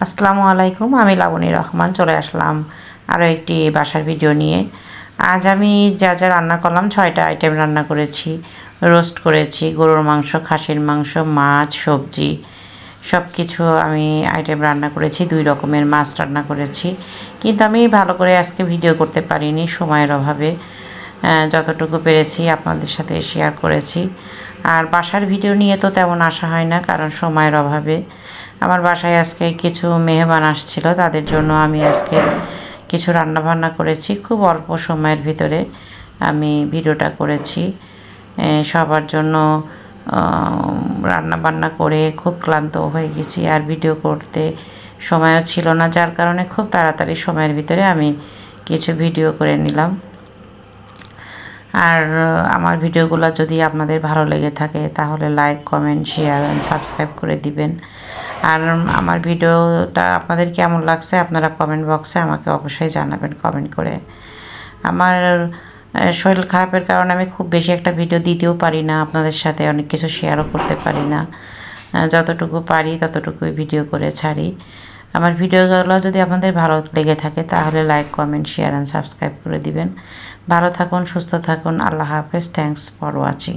আসসালামু আলাইকুম, আমি লাবণী রহমান চলে আসলাম আরও একটি বাসার ভিডিও নিয়ে। আজ আমি যা যা রান্না করলাম 6টা আইটেম রান্না করেছি। রোস্ট করেছি, গরুর মাংস, খাসির মাংস, মাছ, সবজি, সব কিছু আমি আইটেম রান্না করেছি। 2 রকমের মাছ রান্না করেছি, কিন্তু আমি ভালো করে আজকে ভিডিও করতে পারিনি সময়ের অভাবে। যতটুকু পেরেছি আপনাদের সাথে শেয়ার করেছি। আর বাসার ভিডিও নিয়ে তো তেমন আসা হয় না, কারণ সময়ের অভাবে। আমার বাসায় আজকে কিছু মেহমান আসছিল, তাদের জন্য আমি আজকে কিছু রান্নাবান্না করেছি। খুব অল্প সময়ের ভিতরে আমি ভিডিওটা করেছি। সবার জন্য রান্না বান্না করে খুব ক্লান্ত হয়ে গেছি, আর ভিডিও করতে সময়ও ছিল না, যার কারণে খুব তাড়াতাড়ি সময়ের ভিতরে আমি কিছু ভিডিও করে নিলাম। আর আমার ভিডিওগুলো যদি আপনাদের ভালো লেগে থাকে তাহলে like, comment, share and subscribe করে দিবেন। আর আমার ভিডিওটা আপনাদের কেমন লাগছে আপনারা কমেন্ট বক্সে আমাকে অবশ্যই জানাবেন কমেন্ট করে। আমার শরীর খারাপের কারণে আমি খুব বেশি একটা ভিডিও দিতেও পারি না, আপনাদের সাথে অনেক কিছু শেয়ারও করতে পারি না। যতটুকু পারি ততটুকুই ভিডিও করে ছাড়ি। আমার ভিডিওগুলো যদি আপনাদের ভালো লেগে থাকে তাহলে like, comment, share and subscribe করে দিবেন। ভালো থাকুন, সুস্থ থাকুন। আল্লাহ হাফেজ। Thanks for watching.